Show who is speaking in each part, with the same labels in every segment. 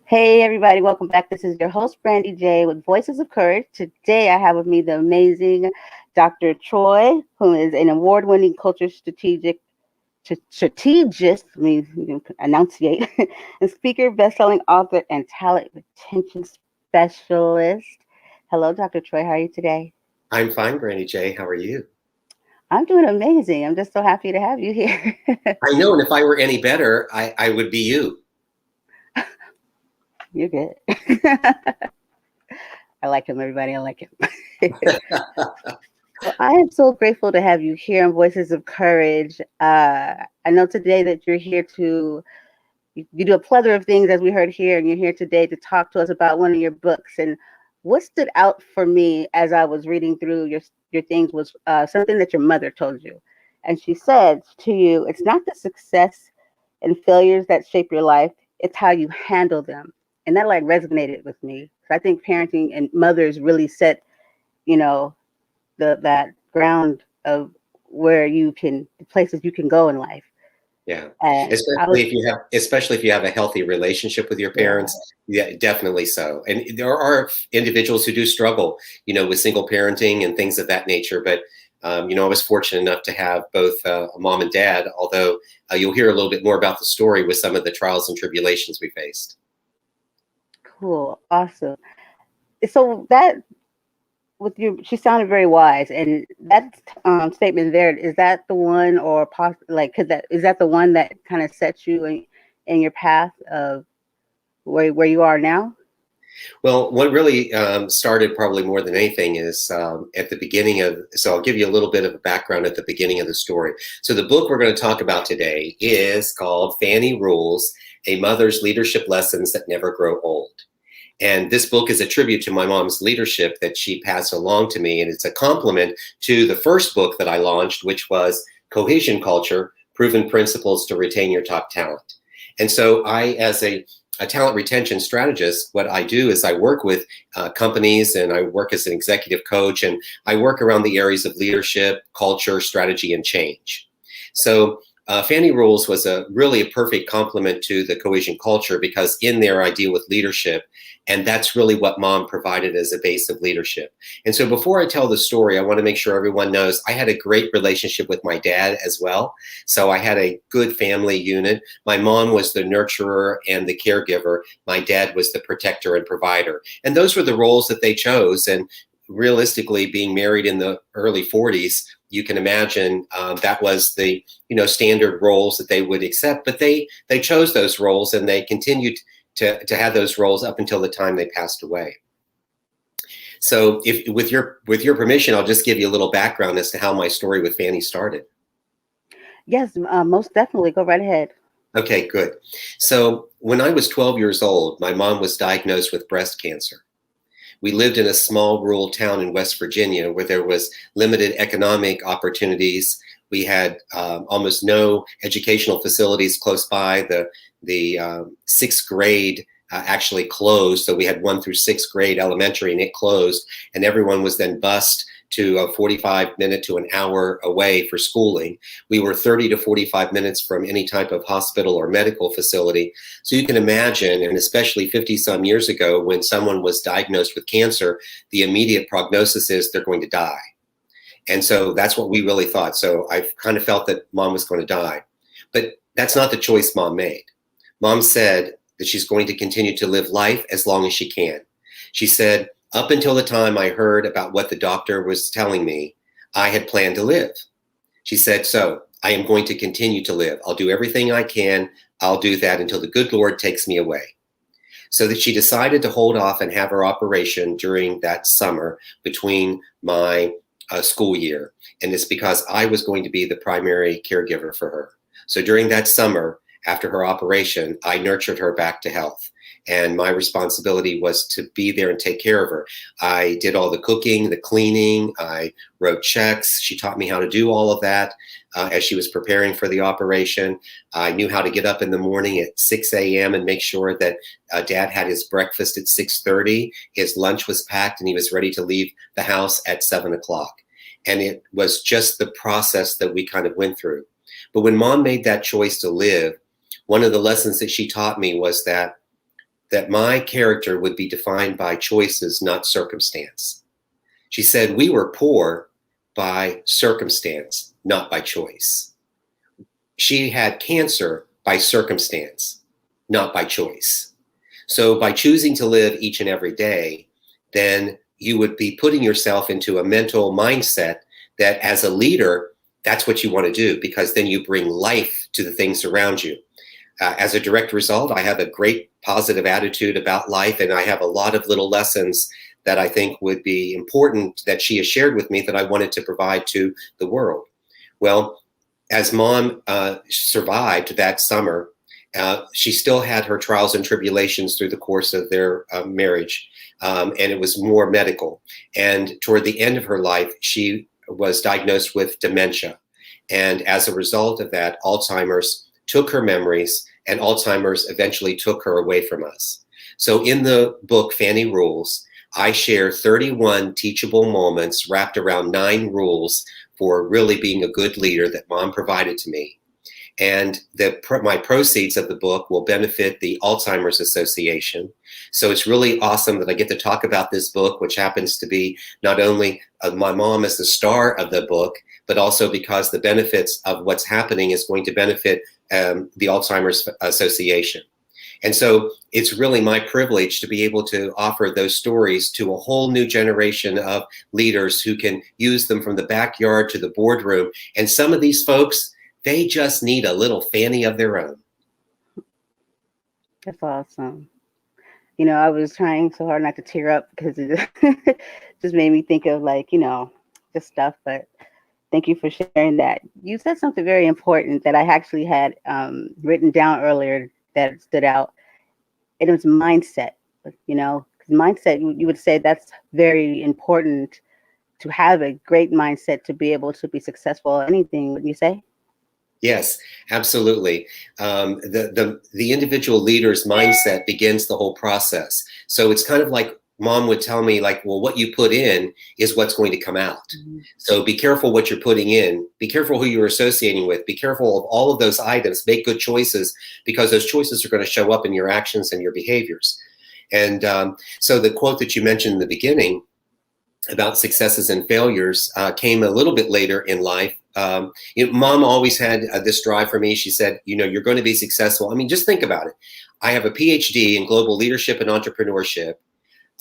Speaker 1: Hey everybody, welcome back. This is your host Brandy J with Voices of Courage. Today I have with me the amazing Dr. Troy, who is an award-winning culture strategist, let me enunciate, and speaker, best-selling author, and talent retention specialist. Hello, Dr. Troy. How are you today?
Speaker 2: I'm fine, Granny J. How are you?
Speaker 1: I'm doing amazing. I'm just so happy to have you here.
Speaker 2: I know, and if I were any better, I would be you.
Speaker 1: You're good. I like him, everybody. I like him. Well, I am so grateful to have you here on Voices of Courage. I know today that you're here you do a plethora of things as we heard here, and you're here today to talk to us about one of your books. And what stood out for me as I was reading through your things was something that your mother told you. And she said to you, it's not the success and failures that shape your life, it's how you handle them. And that like resonated with me. So I think parenting and mothers really set, you know, that ground of the places you can go in life.
Speaker 2: Yeah,
Speaker 1: And I was,
Speaker 2: especially if you have a healthy relationship with your
Speaker 1: yeah,
Speaker 2: parents. Yeah, definitely so. And there are individuals who do struggle, with single parenting and things of that nature. But I was fortunate enough to have both a mom and dad. Although you'll hear a little bit more about the story with some of the trials and tribulations we faced.
Speaker 1: cool, awesome. So that with you, she sounded very wise, and that statement there is that the one, or like, could that is that the one that kind of sets you in your path of where you are now?
Speaker 2: Well, what really started probably more than anything is at the beginning of, so I'll give you a little bit of a background at the beginning of the story. So the book we're going to talk about today is called FANNY Rules, A Mother's Leadership Lessons That Never Grow Old. And this book is a tribute to my mom's leadership that she passed along to me. And it's a compliment to the first book that I launched, which was Cohesion Culture, Proven Principles to Retain Your Top Talent. And so as a talent retention strategist, what I do is I work with companies, and I work as an executive coach, and I work around the areas of leadership, culture, strategy, and change. So FANNY Rules was really a perfect complement to the cohesion culture, because in there I deal with leadership, and that's really what mom provided as a base of leadership. And so before I tell the story, I want to make sure everyone knows I had a great relationship with my dad as well. So I had a good family unit. My mom was the nurturer and the caregiver. My dad was the protector and provider. And those were the roles that they chose. And realistically, being married in the early 40s, you can imagine that was the standard roles that they would accept. But they chose those roles, and they continued to have those roles up until the time they passed away. So, if with your permission, I'll just give you a little background as to how my story with Fanny started.
Speaker 1: Yes, most definitely. Go right ahead.
Speaker 2: Okay, good. So when I was 12 years old, my mom was diagnosed with breast cancer. We lived in a small rural town in West Virginia where there was limited economic opportunities. We had almost no educational facilities close by. The sixth grade actually closed, so we had 1 through 6th grade elementary, and it closed, and everyone was then bused to a 45-minute to an hour away for schooling. We were 30 to 45 minutes from any type of hospital or medical facility. So you can imagine, and especially 50 some years ago, when someone was diagnosed with cancer, the immediate prognosis is they're going to die. And so that's what we really thought. So I kind of felt that mom was going to die. But that's not the choice mom made. Mom said that she's going to continue to live life as long as she can. She said, up until the time I heard about what the doctor was telling me, I had planned to live. She said, so I am going to continue to live. I'll do everything I can. I'll do that until the good Lord takes me away. So that she decided to hold off and have her operation during that summer between my school year. And it's because I was going to be the primary caregiver for her. So during that summer, after her operation, I nurtured her back to health. And my responsibility was to be there and take care of her. I did all the cooking, the cleaning, I wrote checks. She taught me how to do all of that as she was preparing for the operation. I knew how to get up in the morning at 6 a.m. and make sure that Dad had his breakfast at 6:30. His lunch was packed, and he was ready to leave the house at 7 o'clock. And it was just the process that we kind of went through. But when mom made that choice to live, one of the lessons that she taught me was that that my character would be defined by choices, not circumstance. She said we were poor by circumstance, not by choice. She had cancer by circumstance, not by choice. So by choosing to live each and every day, then you would be putting yourself into a mental mindset that as a leader, that's what you want to do, because then you bring life to the things around you. As a direct result, I have a great positive attitude about life, and I have a lot of little lessons that I think would be important that she has shared with me that I wanted to provide to the world. Well, as Mom survived that summer, she still had her trials and tribulations through the course of their marriage, and it was more medical. And toward the end of her life, she was diagnosed with dementia. And as a result of that, Alzheimer's took her memories, and Alzheimer's eventually took her away from us. So in the book, FANNY Rules, I share 31 teachable moments wrapped around 9 rules for really being a good leader that Mom provided to me. And my proceeds of the book will benefit the Alzheimer's Association. So it's really awesome that I get to talk about this book, which happens to be not only my mom as the star of the book, but also because the benefits of what's happening is going to benefit the Alzheimer's Association. And so it's really my privilege to be able to offer those stories to a whole new generation of leaders who can use them from the backyard to the boardroom. And some of these folks, they just need a little Fanny of their own.
Speaker 1: That's awesome. You know, I was trying so hard not to tear up because it just made me think of, like, you know, just stuff. But thank you for sharing that. You said something very important that I actually had written down earlier that stood out. And it was mindset. You know, 'cause mindset, you would say that's very important to have a great mindset to be able to be successful at anything, wouldn't you say?
Speaker 2: Yes, absolutely. The individual leader's mindset begins the whole process. So it's kind of like Mom would tell me, like, well, what you put in is what's going to come out.
Speaker 1: Mm-hmm.
Speaker 2: So be careful what you're putting in. Be careful who you're associating with. Be careful of all of those items. Make good choices, because those choices are going to show up in your actions and your behaviors. And so the quote that you mentioned in the beginning about successes and failures came a little bit later in life. You know, Mom always had this drive for me. She said, you know, you're going to be successful. I mean, just think about it. I have a PhD in global leadership and entrepreneurship.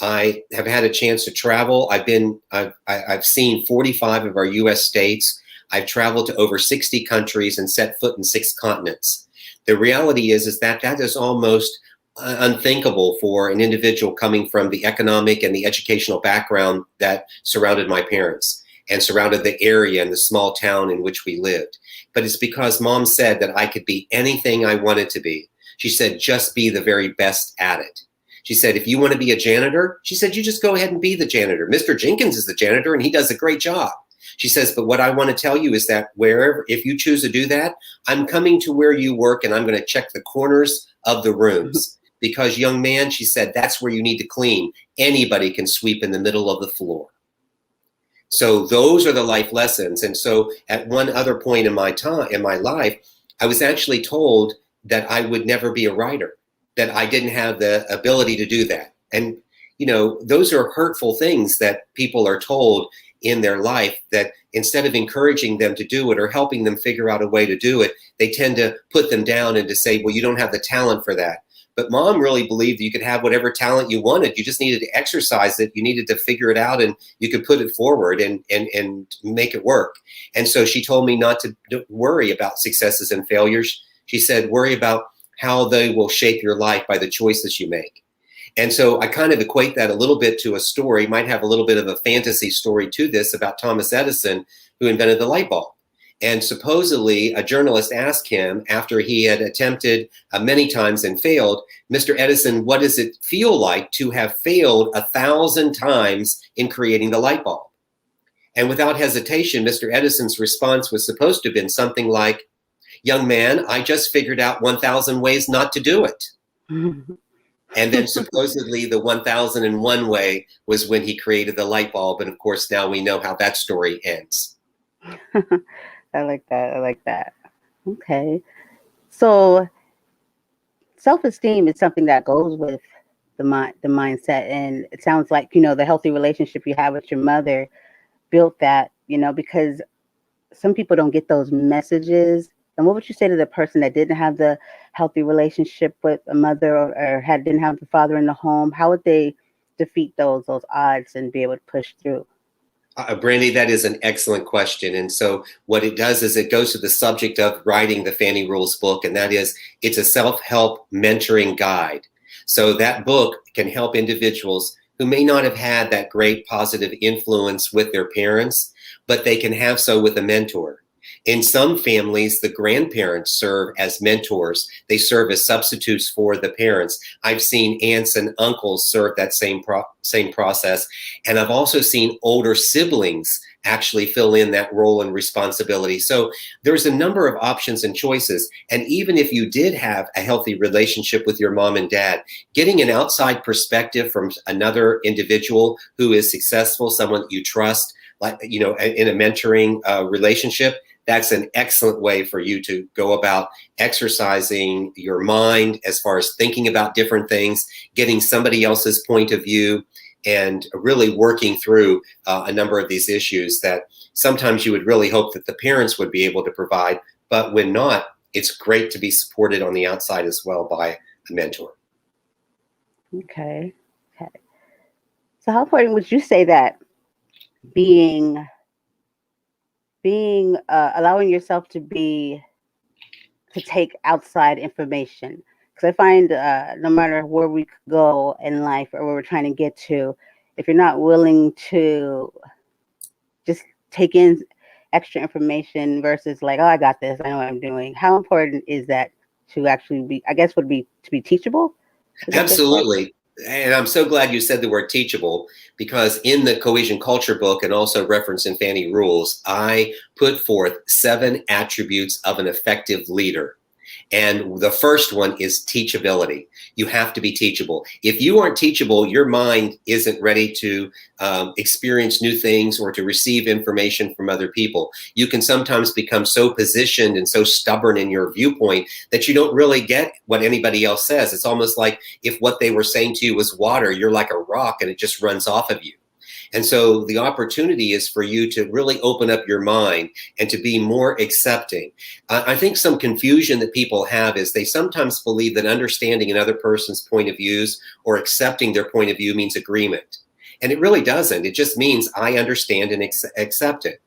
Speaker 2: I have had a chance to travel. I've seen 45 of our US states. I've traveled to over 60 countries and set foot in 6 continents. The reality is that is almost unthinkable for an individual coming from the economic and the educational background that surrounded my parents and surrounded the area and the small town in which we lived. But it's because Mom said that I could be anything I wanted to be. She said, just be the very best at it. She said, if you want to be a janitor, she said, you just go ahead and be the janitor. Mr. Jenkins is the janitor and he does a great job. She says, but what I want to tell you is that if you choose to do that, I'm coming to where you work and I'm going to check the corners of the rooms. Because, young man, she said, that's where you need to clean. Anybody can sweep in the middle of the floor. So those are the life lessons. And so at one other point in my life, I was actually told that I would never be a writer, that I didn't have the ability to do that. And, you know, those are hurtful things that people are told in their life, that instead of encouraging them to do it or helping them figure out a way to do it, they tend to put them down and to say, well, you don't have the talent for that. But Mom really believed you could have whatever talent you wanted. You just needed to exercise it. You needed to figure it out, and you could put it forward and make it work. And so she told me not to worry about successes and failures. She said, worry about how they will shape your life by the choices you make. And so I kind of equate that a little bit to a story, might have a little bit of a fantasy story to this, about Thomas Edison, who invented the light bulb. And supposedly a journalist asked him, after he had attempted many times and failed, Mr. Edison, what does it feel like to have failed 1,000 times in creating the light bulb? And without hesitation, Mr. Edison's response was supposed to have been something like, young man, I just figured out 1,000 ways not to do it. And then supposedly the 1,001 way was when he created the light bulb. And of course, now we know how that story ends.
Speaker 1: I like that. I like that. Okay. So self-esteem is something that goes with the mindset, and it sounds like, the healthy relationship you have with your mother built that, because some people don't get those messages. And what would you say to the person that didn't have the healthy relationship with a mother, or didn't have the father in the home? How would they defeat those odds and be able to push through?
Speaker 2: Brandy, that is an excellent question. And so what it does is it goes to the subject of writing the Fanny Rules book, and that is, it's a self-help mentoring guide. So that book can help individuals who may not have had that great positive influence with their parents, but they can have so with a mentor. In some families, the grandparents serve as mentors. They serve as substitutes for the parents. I've seen aunts and uncles serve that same process. And I've also seen older siblings actually fill in that role and responsibility. So there's a number of options and choices. And even if you did have a healthy relationship with your mom and dad, getting an outside perspective from another individual who is successful, someone you trust, like, in a mentoring relationship, that's an excellent way for you to go about exercising your mind as far as thinking about different things, getting somebody else's point of view, and really working through a number of these issues that sometimes you would really hope that the parents would be able to provide. But when not, it's great to be supported on the outside as well by a mentor.
Speaker 1: Okay. So how important would you say that being allowing yourself to take outside information? Because I find no matter where we go in life or where we're trying to get to, if you're not willing to just take in extra information versus like, oh, I got this, I know what I'm doing, how important is that to actually be, I guess, would be to be teachable?
Speaker 2: Absolutely. And I'm so glad you said the word teachable, because in the Cohesion Culture book, and also referenced in Fanny Rules, I put forth 7 attributes of an effective leader. And the first one is teachability. You have to be teachable. If you aren't teachable, your mind isn't ready to experience new things or to receive information from other people. You can sometimes become so positioned and so stubborn in your viewpoint that you don't really get what anybody else says. It's almost like if what they were saying to you was water, you're like a rock and it just runs off of you. And so the opportunity is for you to really open up your mind and to be more accepting. I think some confusion that people have is they sometimes believe that understanding another person's point of views or accepting their point of view means agreement. And it really doesn't. It just means I understand and accept it.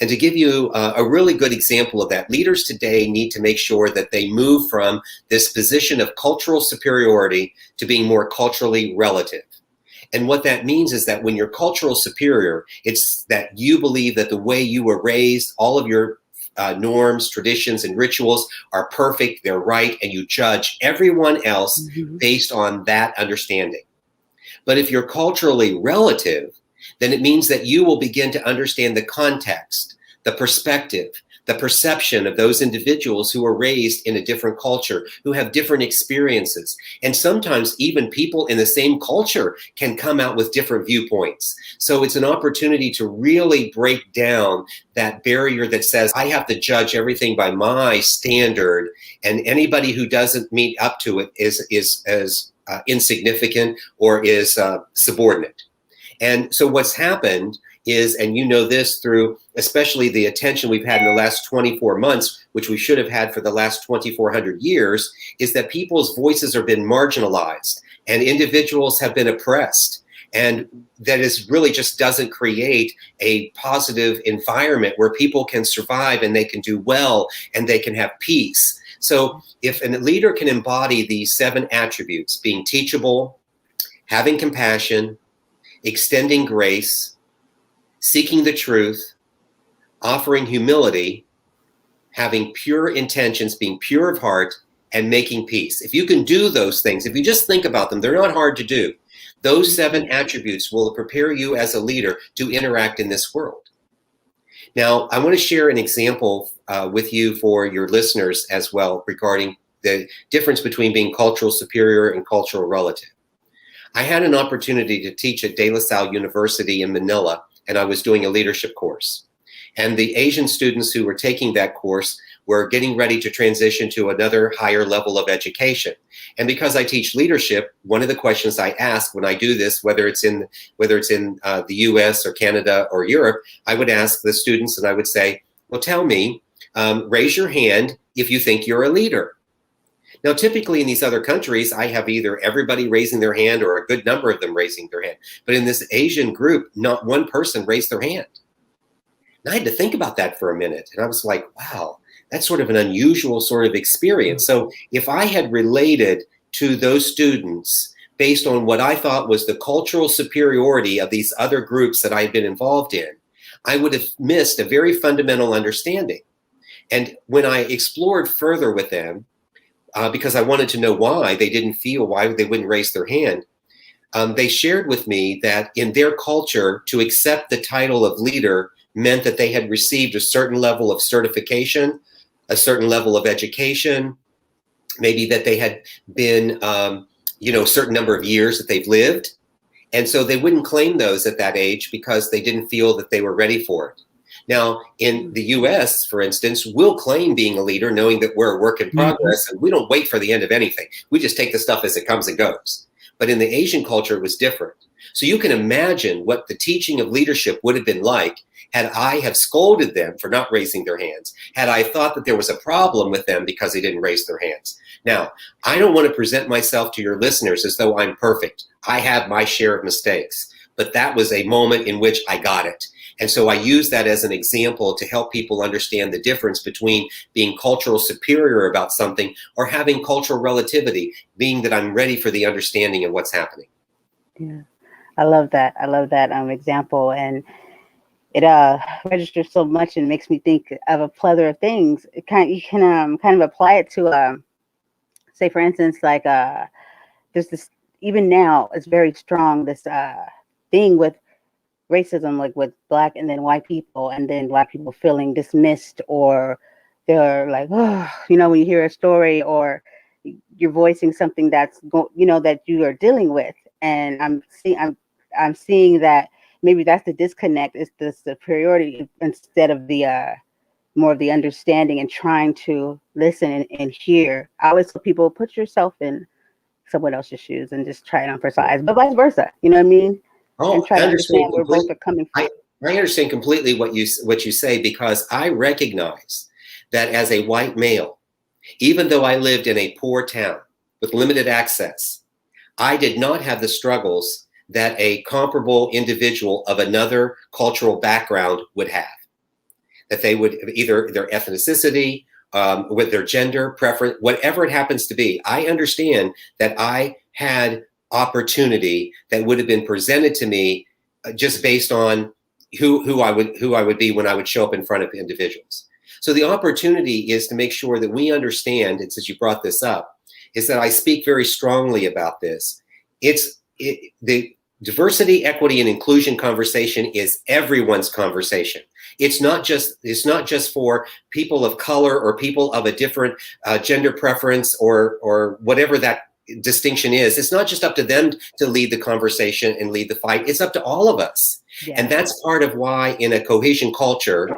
Speaker 2: And to give you a really good example of that, leaders today need to make sure that they move from this position of cultural superiority to being more culturally relative. And what that means is that when you're cultural superior, it's that you believe that the way you were raised, all of your norms, traditions, and rituals are perfect, they're right, and you judge everyone else based on that understanding. But if you're culturally relative, then it means that you will begin to understand the context, the perspective, the perception of those individuals who are raised in a different culture, who have different experiences. And sometimes even people in the same culture can come out with different viewpoints. So it's an opportunity to really break down that barrier that says, I have to judge everything by my standard, and anybody who doesn't meet up to it is insignificant or is subordinate. And so what's happened is, and you know this through especially the attention we've had in the last 24 months, which we should have had for the last 2,400 years, is that people's voices have been marginalized and individuals have been oppressed. And that is really just doesn't create a positive environment where people can survive and they can do well and they can have peace. So if a leader can embody these 7 attributes, being teachable, having compassion, extending grace, seeking the truth, offering humility, having pure intentions, being pure of heart, and making peace. If you can do those things, if you just think about them, they're not hard to do. Those 7 attributes will prepare you as a leader to interact in this world. Now, I want to share an example with you for your listeners as well regarding the difference between being cultural superior and cultural relative. I had an opportunity to teach at De La Salle University in Manila, and I was doing a leadership course. And the Asian students who were taking that course were getting ready to transition to another higher level of education. And because I teach leadership, one of the questions I ask when I do this, whether it's in the US or Canada or Europe, I would ask the students and I would say, well, tell me, raise your hand if you think you're a leader. Now, typically in these other countries, I have either everybody raising their hand or a good number of them raising their hand. But in this Asian group, not one person raised their hand. And I had to think about that for a minute. And I was like, wow, that's sort of an unusual sort of experience. So if I had related to those students based on what I thought was the cultural superiority of these other groups that I had been involved in, I would have missed a very fundamental understanding. And when I explored further with them, because I wanted to know why they didn't feel, why they wouldn't raise their hand, they shared with me that in their culture, to accept the title of leader meant that they had received a certain level of certification, a certain level of education, maybe that they had been, a certain number of years that they've lived. And so they wouldn't claim those at that age because they didn't feel that they were ready for it. Now, in the US, for instance, we'll claim being a leader knowing that we're a work in progress, and we don't wait for the end of anything. We just take the stuff as it comes and goes. But in the Asian culture, it was different. So you can imagine what the teaching of leadership would have been like had I have scolded them for not raising their hands, had I thought that there was a problem with them because they didn't raise their hands. Now, I don't want to present myself to your listeners as though I'm perfect. I have my share of mistakes, but that was a moment in which I got it. And so I use that as an example to help people understand the difference between being cultural superior about something or having cultural relativity, being that I'm ready for the understanding of what's happening.
Speaker 1: Yeah, I love that. I love that example. And it registers so much and makes me think of a plethora of things. You can kind of apply it to, say, for instance, like there's this, even now, it's very strong, this thing with racism, like with Black and then white people, and then Black people feeling dismissed, or they're like, oh, when you hear a story or you're voicing something that's that you are dealing with, and I'm seeing that maybe that's the disconnect, is the superiority instead of the more of the understanding and trying to listen and hear. I always tell people, put yourself in someone else's shoes and just try it on for size, but vice versa. You know what I mean?
Speaker 2: Oh,
Speaker 1: and try to understand where both are coming from.
Speaker 2: I understand completely what you say, because I recognize that as a white male, even though I lived in a poor town with limited access, I did not have the struggles that a comparable individual of another cultural background would have. That they would either their ethnicity, with their gender preference, whatever it happens to be. I understand that I had opportunity that would have been presented to me just based on who I would be when I would show up in front of individuals. So the opportunity is to make sure that we understand, and since you brought this up, is that I speak very strongly about this. The diversity, equity, and inclusion conversation is everyone's conversation. It's not just for people of color or people of a different gender preference or whatever that distinction is. It's not just up to them to lead the conversation and lead the fight. It's up to all of us. Yeah. And that's part of why in a cohesion culture,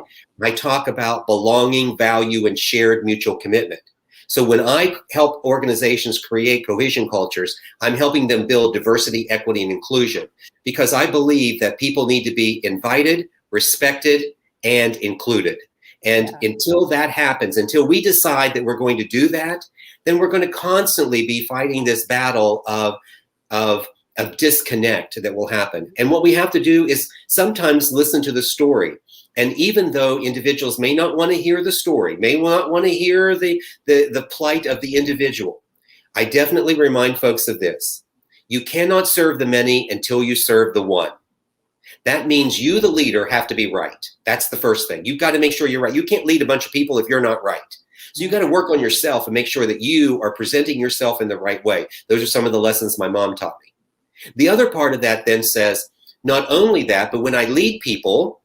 Speaker 2: I talk about belonging, value, and shared mutual commitment. So when I help organizations create cohesion cultures, I'm helping them build diversity, equity, and inclusion, because I believe that people need to be invited, respected, and included. And until that happens, until we decide that we're going to do that, then we're going to constantly be fighting this battle of disconnect that will happen. And what we have to do is sometimes listen to the story. And even though individuals may not want to hear the story, may not want to hear the plight of the individual, I definitely remind folks of this. You cannot serve the many until you serve the one. That means you, the leader, have to be right. That's the first thing. You've got to make sure you're right. You can't lead a bunch of people if you're not right. So you've got to work on yourself and make sure that you are presenting yourself in the right way. Those are some of the lessons my mom taught me. The other part of that then says, not only that, but when I lead people,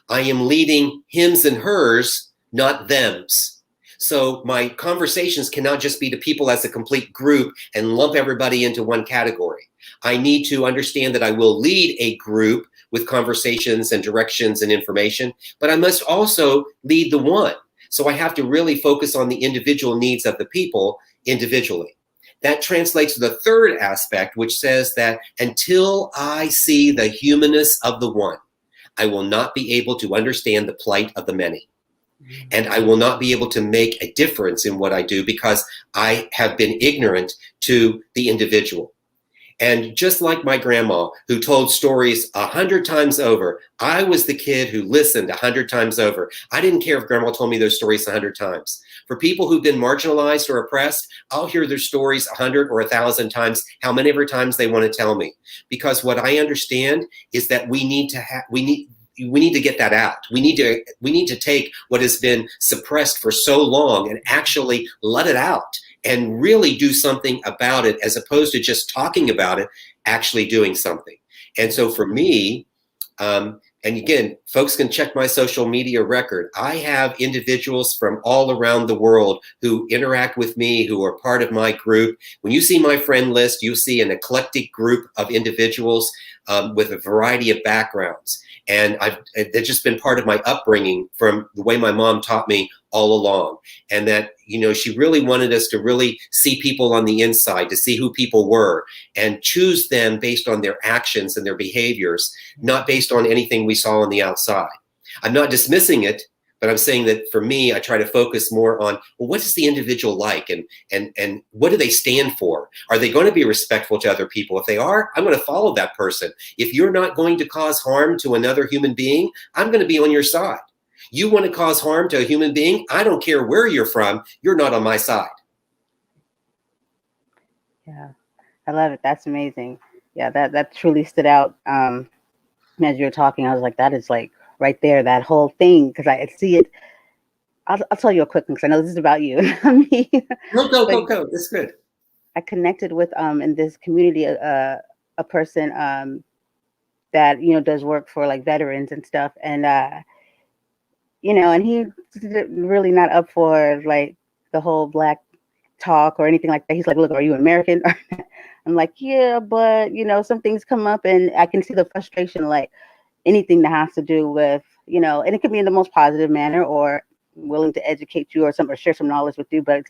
Speaker 2: I am leading hims and hers, not thems. So my conversations cannot just be to people as a complete group and lump everybody into one category. I need to understand that I will lead a group with conversations and directions and information, but I must also lead the one. So I have to really focus on the individual needs of the people individually. That translates to the third aspect, which says that until I see the humanness of the one, I will not be able to understand the plight of the many. And I will not be able to make a difference in what I do because I have been ignorant to the individual. And just like my grandma, who told stories 100 times over, I was the kid who listened 100 times over. I didn't care if grandma told me those stories 100 times. For people who've been marginalized or oppressed, I'll hear their stories 100 or 1,000 times, how many ever times they want to tell me. Because what I understand is that we need to get that out. We need to take what has been suppressed for so long and actually let it out and really do something about it, as opposed to just talking about it, actually doing something. And so for me, and again, folks can check my social media record. I have individuals from all around the world who interact with me, who are part of my group. When you see my friend list, you see an eclectic group of individuals with a variety of backgrounds. And they've just been part of my upbringing from the way my mom taught me all along. And that, she really wanted us to really see people on the inside, to see who people were and choose them based on their actions and their behaviors, not based on anything we saw on the outside. I'm not dismissing it, but I'm saying that for me, I try to focus more on, well, what is the individual like, and what do they stand for? Are they going to be respectful to other people? If they are, I'm going to follow that person. If you're not going to cause harm to another human being, I'm going to be on your side. You want to cause harm to a human being? I don't care where you're from. You're not on my side.
Speaker 1: Yeah, I love it. That's amazing. Yeah, that truly stood out. As you were talking, I was like, that is like right there, that whole thing, because I see it. I'll tell you a quick one because I know this is about you. Me.
Speaker 2: Go. That's good.
Speaker 1: I connected with in this community a person that does work for like veterans and stuff, and and he's really not up for like the whole Black talk or anything like that. He's like, look, are you American? I'm like, yeah, but some things come up and I can see the frustration, like anything that has to do with, and it could be in the most positive manner or willing to educate you or share some knowledge with you. But,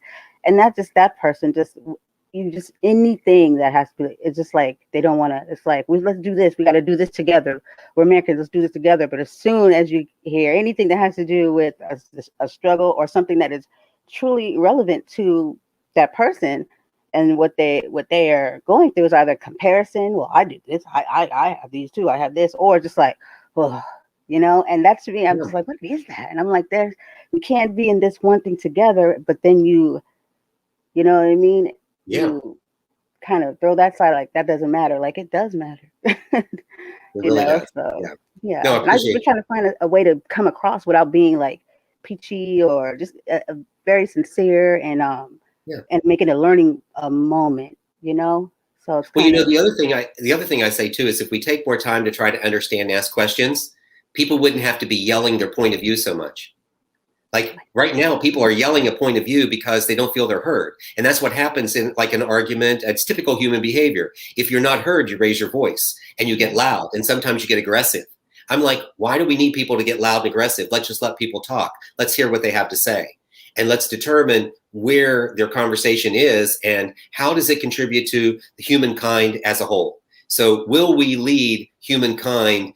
Speaker 1: and not just that person, just anything that has to be, it's just like, they don't want to, it's like, let's do this. We got to do this together. We're Americans. Let's do this together. But as soon as you hear anything that has to do with a struggle or something that is truly relevant to that person and what they are going through, is either comparison. Well, I do this. I have these too. I have this, or just like, oh, and that's to me, I'm just like, what is that? And I'm like, we can't be in this one thing together, but then you know what I mean?
Speaker 2: Yeah.
Speaker 1: You kind of throw that side, like that doesn't matter. Like it does matter.
Speaker 2: It really does.
Speaker 1: So yeah.
Speaker 2: No,
Speaker 1: And I've been trying to find a way to come across without being like peachy or just a very sincere and making a learning moment, So it's
Speaker 2: well, the other thing I say too is if we take more time to try to understand and ask questions, people wouldn't have to be yelling their point of view so much. Like right now, people are yelling a point of view because they don't feel they're heard. And that's what happens in like an argument. It's typical human behavior. If you're not heard, you raise your voice and you get loud, and sometimes you get aggressive. I'm like, why do we need people to get loud and aggressive? Let's just let people talk. Let's hear what they have to say. And let's determine where their conversation is and how does it contribute to humankind as a whole. So will we lead humankind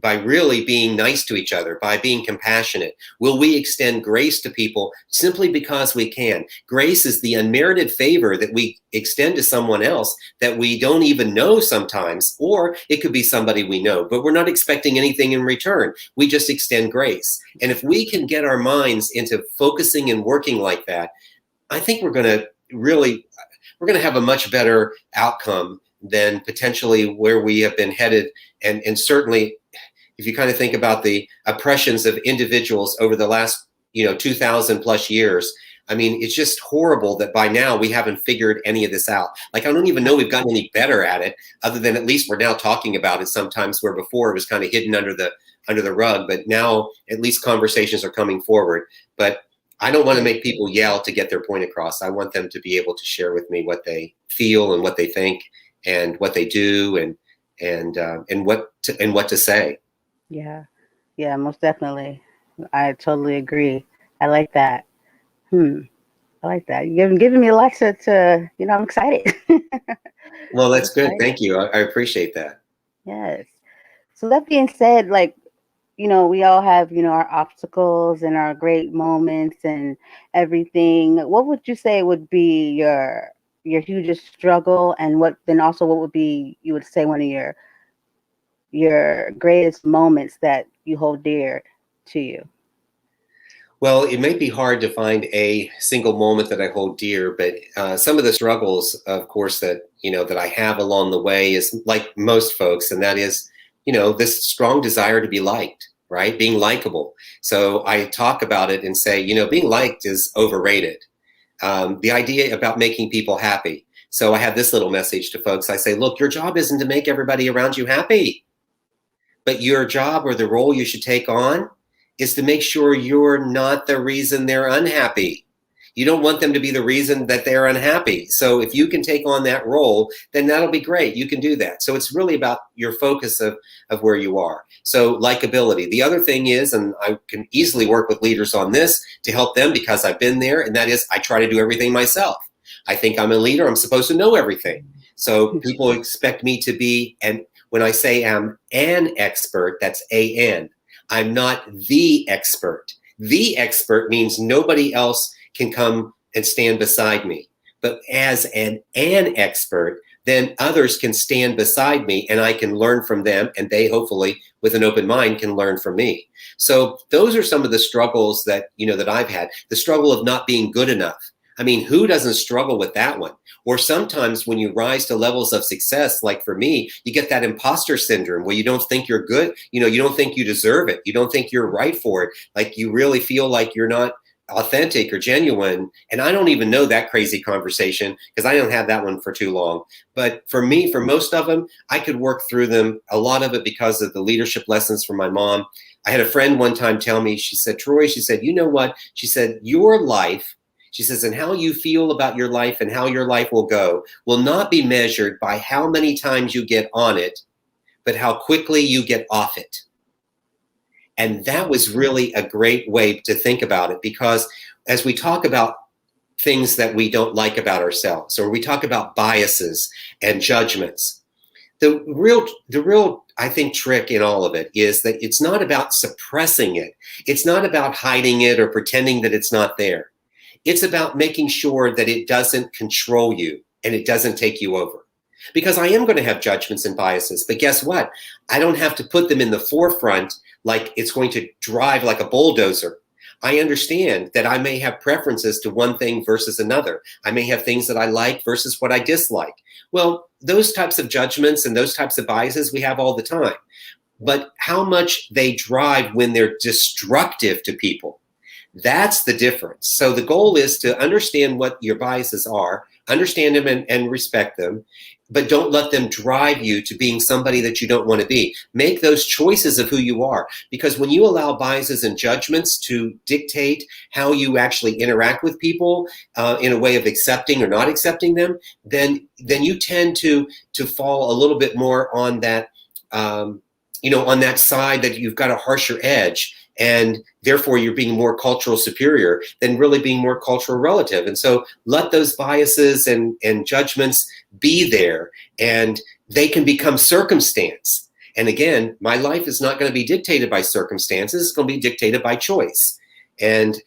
Speaker 2: by really being nice to each other, by being compassionate? Will we extend grace to people simply because we can? Grace is the unmerited favor that we extend to someone else that we don't even know sometimes, or it could be somebody we know, but we're not expecting anything in return. We just extend grace. And if we can get our minds into focusing and working like that, I think we're going to have a much better outcome than potentially where we have been headed. And certainly, if you kind of think about the oppressions of individuals over the last, 2,000 plus years, I mean, it's just horrible that by now we haven't figured any of this out. Like, I don't even know we've gotten any better at it, other than at least we're now talking about it sometimes, where before it was kind of hidden under the rug. But now at least conversations are coming forward. But I don't want to make people yell to get their point across. I want them to be able to share with me what they feel and what they think and what they do and what to say.
Speaker 1: Yeah, most definitely. I totally agree. I like that. Hmm. I like that. You're giving me a lot to I'm excited.
Speaker 2: Well,
Speaker 1: I'm
Speaker 2: that's good.
Speaker 1: excited.
Speaker 2: Thank you. I appreciate that.
Speaker 1: Yes. So that being said, like, we all have, our obstacles and our great moments and everything. What would you say would be your hugest struggle, and what would be, you would say, one of your greatest moments that you hold dear to you?
Speaker 2: Well, it may be hard to find a single moment that I hold dear, but some of the struggles, of course, that I have along the way is like most folks, and that is, this strong desire to be liked, right? Being likable. So I talk about it and say, being liked is overrated. The idea about making people happy. So I have this little message to folks. I say, look, your job isn't to make everybody around you happy. But your job or the role you should take on is to make sure you're not the reason they're unhappy. You don't want them to be the reason that they're unhappy. So if you can take on that role, then that'll be great. You can do that. So it's really about your focus of where you are. So likability. The other thing is, and I can easily work with leaders on this to help them because I've been there, and that is I try to do everything myself. I think I'm a leader. I'm supposed to know everything. So people expect me to be, and when I say I'm an expert, that's A-N. I'm not the expert. The expert means nobody else can come and stand beside me. But as an expert, then others can stand beside me and I can learn from them, and they hopefully with an open mind can learn from me. So those are some of the struggles that I've had. The struggle of not being good enough. I mean, who doesn't struggle with that one? Or sometimes when you rise to levels of success, like for me, you get that imposter syndrome where you don't think you're good. You don't think you deserve it. You don't think you're right for it. Like you really feel like you're not authentic or genuine. And I don't even know that crazy conversation because I don't have that one for too long. But for me, for most of them, I could work through them. A lot of it because of the leadership lessons from my mom. I had a friend one time tell me, she said, Troy, she said, you know what? She said, your life, she says, and how you feel about your life and how your life will go will not be measured by how many times you get on it, but how quickly you get off it. And that was really a great way to think about it, because as we talk about things that we don't like about ourselves, or we talk about biases and judgments, the real, I think, trick in all of it is that it's not about suppressing it. It's not about hiding it or pretending that it's not there. It's about making sure that it doesn't control you and it doesn't take you over. Because I am going to have judgments and biases, but guess what? I don't have to put them in the forefront like it's going to drive like a bulldozer. I understand that I may have preferences to one thing versus another. I may have things that I like versus what I dislike. Well, those types of judgments and those types of biases we have all the time. But how much they drive when they're destructive to people, that's the difference. So the goal is to understand what your biases are, understand them and respect them, but don't let them drive you to being somebody that you don't want to be. Make those choices of who you are, because when you allow biases and judgments to dictate how you actually interact with people in a way of accepting or not accepting them, then you tend to fall a little bit more on that, on that side that you've got a harsher edge. And therefore, you're being more cultural superior than really being more cultural relative. And so let those biases and judgments be there, and they can become circumstance. And again, my life is not going to be dictated by circumstances. It's going to be dictated by choice. And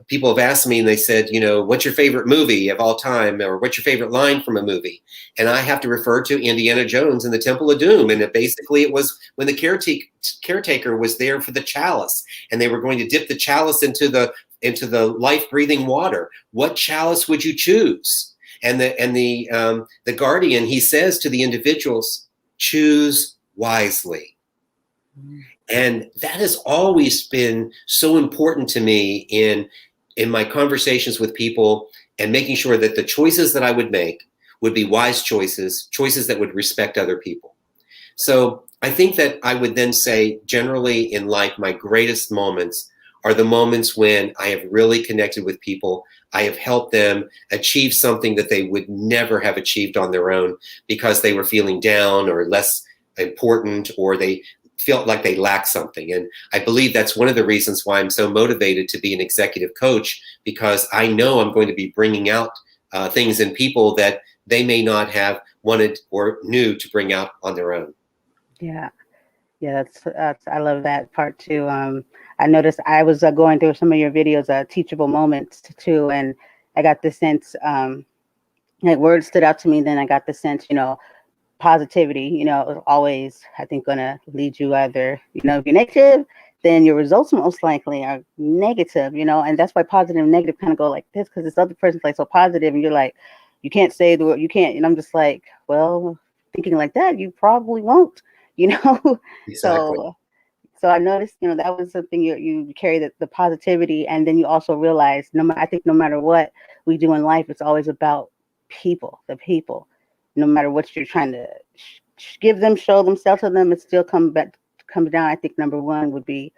Speaker 2: people have asked me, and they said, what's your favorite movie of all time? Or what's your favorite line from a movie? And I have to refer to Indiana Jones and the Temple of Doom. And it was when the caretaker was there for the chalice, and they were going to dip the chalice into the life-breathing water. What chalice would you choose? And the guardian, he says to the individuals, choose wisely. And that has always been so important to me in my conversations with people, and making sure that the choices that I would make would be wise choices that would respect other people. So I think that I would then say, generally in life, my greatest moments are the moments when I have really connected with people. I have helped them achieve something that they would never have achieved on their own because they were feeling down or less important, or they feel like they lack something. And I believe that's one of the reasons why I'm so motivated to be an executive coach, because I know I'm going to be bringing out things in people that they may not have wanted or knew to bring out on their own.
Speaker 1: Yeah. Yeah, that's I love that part too. I noticed I was going through some of your videos, teachable moments too, and I got the sense, like words stood out to me. Then I got the sense, positivity, is always, I think, gonna lead you either, if you're negative, then your results most likely are negative, and that's why positive and negative kind of go like this, because this other person's like so positive, and you're like, you can't say the word, you can't, and I'm just like, well, thinking like that, you probably won't,
Speaker 2: Exactly.
Speaker 1: So I noticed, that was something you carry the positivity, and then you also realize, I think no matter what we do in life, it's always about the people. No matter what you're trying to give them, show them, sell to them, it still comes down. I think number one would be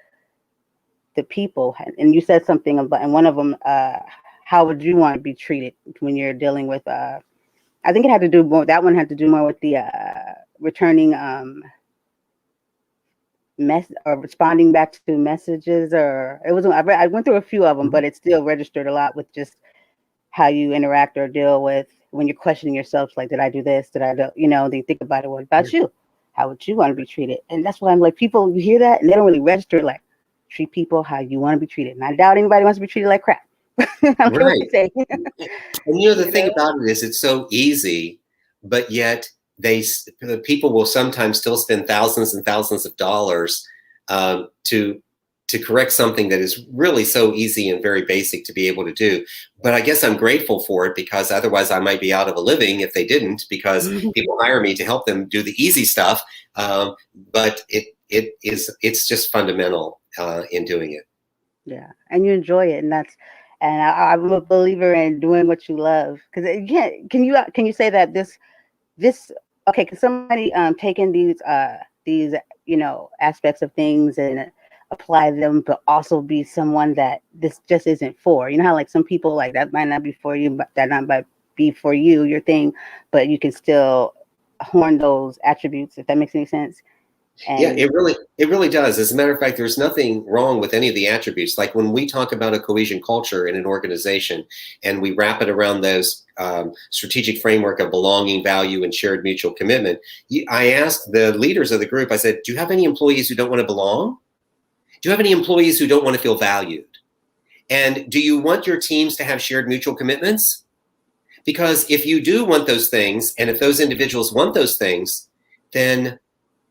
Speaker 1: the people. And you said something about, and one of them, how would you want to be treated when you're dealing with? I think it had to do more. That one had to do more with the returning or responding back to messages, or it was. I went through a few of them, but it still registered a lot with just how you interact or deal with when you're questioning yourself, like, did I do this? Did I do, then you think about it. What about you? How would you want to be treated? And that's why I'm like, people, you hear that and they don't really register, like, treat people how you want to be treated. And I doubt anybody wants to be treated like crap. I don't care what you say.
Speaker 2: And the thing about it is, it's so easy, but yet people will sometimes still spend thousands and thousands of dollars to correct something that is really so easy and very basic to be able to do. But I guess I'm grateful for it, because otherwise I might be out of a living if they didn't, because people hire me to help them do the easy stuff. But it's just fundamental in doing it.
Speaker 1: Yeah, and you enjoy it, and I'm a believer in doing what you love, because can you say that this okay, can somebody taking these aspects of things and apply them, but also be someone that this just isn't for? You know how like some people, like, that might not be for you, but that might be for you, your thing, but you can still horn those attributes, if that makes any sense.
Speaker 2: Yeah,
Speaker 1: And
Speaker 2: it really does. As a matter of fact, there's nothing wrong with any of the attributes. Like when we talk about a cohesion culture in an organization and we wrap it around those strategic framework of belonging, value, and shared mutual commitment, I asked the leaders of the group, I said, do you have any employees who don't want to belong? Do you have any employees who don't want to feel valued? And do you want your teams to have shared mutual commitments? Because if you do want those things, and if those individuals want those things, then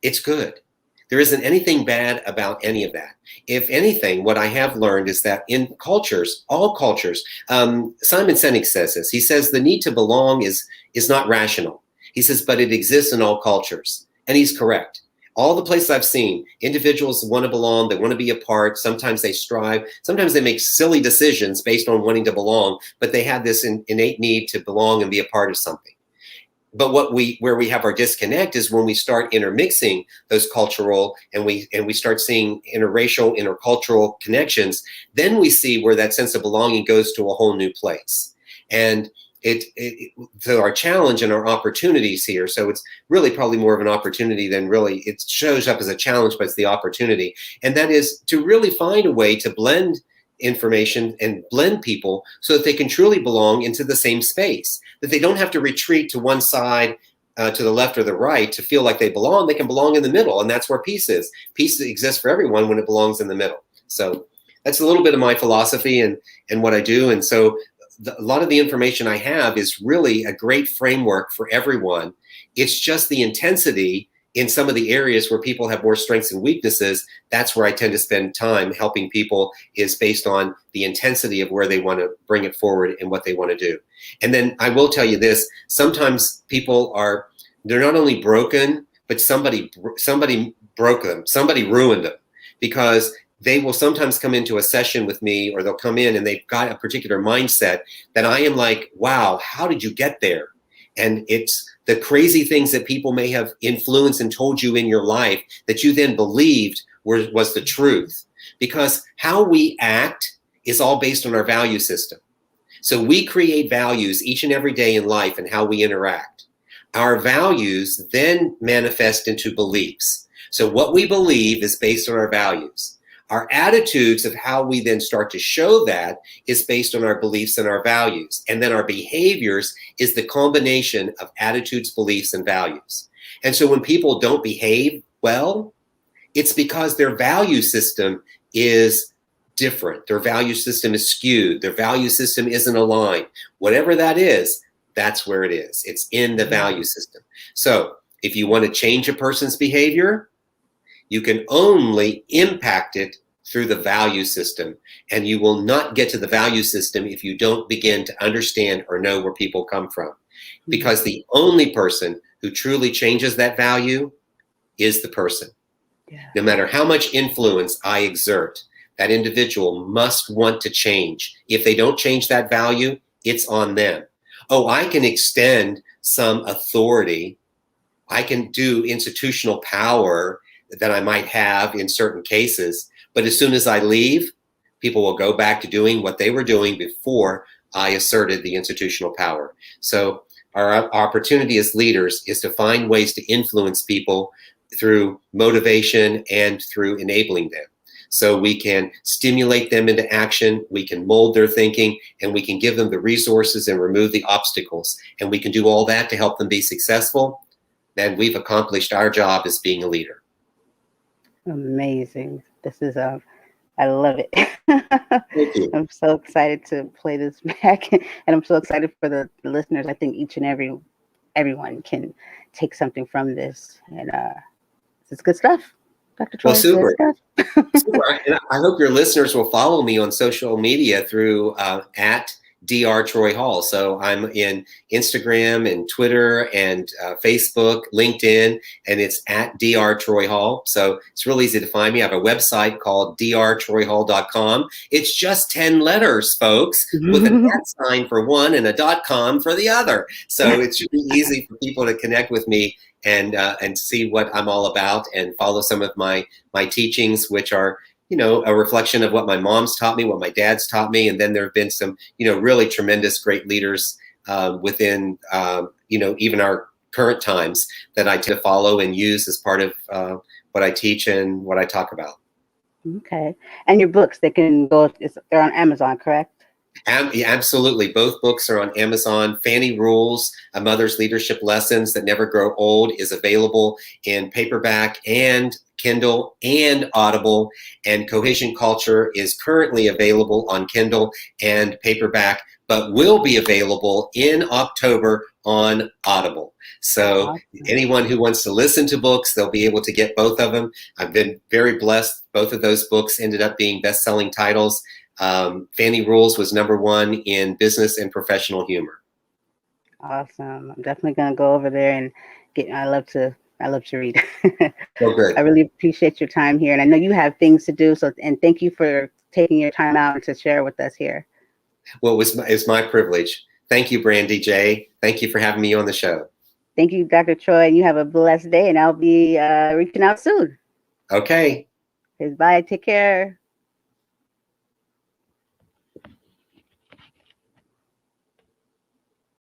Speaker 2: it's good. There isn't anything bad about any of that. If anything, what I have learned is that in cultures, all cultures, Simon Sinek says this. He says the need to belong is not rational. He says, but it exists in all cultures. And he's correct. All the places I've seen, individuals want to belong, they want to be a part. Sometimes they strive. Sometimes they make silly decisions based on wanting to belong, but they have this innate need to belong and be a part of something. But where we have our disconnect is when we start intermixing those cultural and we start seeing interracial, intercultural connections, then we see where that sense of belonging goes to a whole new place. And so our challenge and our opportunities here, so it's really probably more of an opportunity than really, it shows up as a challenge, but it's the opportunity. And that is to really find a way to blend information and blend people so that they can truly belong into the same space, that they don't have to retreat to one side, to the left or the right to feel like they belong. They can belong in the middle, and that's where peace is. Peace exists for everyone when it belongs in the middle. So that's a little bit of my philosophy and what I do. And so a lot of the information I have is really a great framework for everyone. It's just the intensity in some of the areas where people have more strengths and weaknesses. That's where I tend to spend time helping people, is based on the intensity of where they want to bring it forward and what they want to do. And then I will tell you this, sometimes people they're not only broken, but somebody broke them, somebody ruined them, because they will sometimes come into a session with me, or they'll come in and they've got a particular mindset that I am like, wow, how did you get there? And it's the crazy things that people may have influenced and told you in your life that you then believed was the truth. Because how we act is all based on our value system. So we create values each and every day in life and how we interact. Our values then manifest into beliefs. So what we believe is based on our values. Our attitudes of how we then start to show that is based on our beliefs and our values. And then our behaviors is the combination of attitudes, beliefs, and values. And so when people don't behave well, it's because their value system is different. Their value system is skewed. Their value system isn't aligned. Whatever that is, that's where it is. It's in the value system. So if you want to change a person's behavior, you can only impact it through the value system. And you will not get to the value system if you don't begin to understand or know where people come from. Because the only person who truly changes that value is the person. Yeah. No matter how much influence I exert, that individual must want to change. If they don't change that value, it's on them. Oh, I can extend some authority. I can do institutional power that I might have in certain cases. But as soon as I leave, people will go back to doing what they were doing before I asserted the institutional power. So our opportunity as leaders is to find ways to influence people through motivation and through enabling them. So we can stimulate them into action, we can mold their thinking, and we can give them the resources and remove the obstacles. And we can do all that to help them be successful. Then we've accomplished our job as being a leader.
Speaker 1: Amazing. This is I love it.
Speaker 2: Thank you.
Speaker 1: I'm so excited to play this back, and I'm so excited for the listeners. I think each and everyone can take something from this, and it's good stuff. Dr. Troy,
Speaker 2: well, super.
Speaker 1: Good stuff.
Speaker 2: Super. And I hope your listeners will follow me on social media through at Dr. Troy Hall. So I'm in Instagram and Twitter and Facebook, LinkedIn, and it's at Dr. Troy Hall. So it's real easy to find me. I have a website called drtroyhall.com. It's just 10 letters, folks, with an @ sign for one and a .com for the other. So it should be easy for people to connect with me and see what I'm all about and follow some of my teachings, which are, you know, a reflection of what my mom's taught me, what my dad's taught me. And then there have been some, you know, really tremendous, great leaders within, you know, even our current times that I tend to follow and use as part of what I teach and what I talk about.
Speaker 1: Okay. And your books, they're on Amazon, correct?
Speaker 2: Yeah, absolutely. Both books are on Amazon. FANNY Rules, A Mother's Leadership Lessons That Never Grow Old is available in paperback and Kindle and Audible. And Cohesion Culture is currently available on Kindle and paperback, but will be available in October on Audible. So awesome. Anyone who wants to listen to books, they'll be able to get both of them. I've been very blessed. Both of those books ended up being best-selling titles. FANNY Rules was #1 in business and professional humor.
Speaker 1: Awesome. I'm definitely going to go over there and I love to read.
Speaker 2: So good.
Speaker 1: I really appreciate your time here. And I know you have things to do. And thank you for taking your time out to share with us here.
Speaker 2: Well, it's my privilege. Thank you, Brandy J. Thank you for having me on the show.
Speaker 1: Thank you, Dr. Troy. And you have a blessed day. And I'll be reaching out soon.
Speaker 2: Okay.
Speaker 1: Bye. Take care.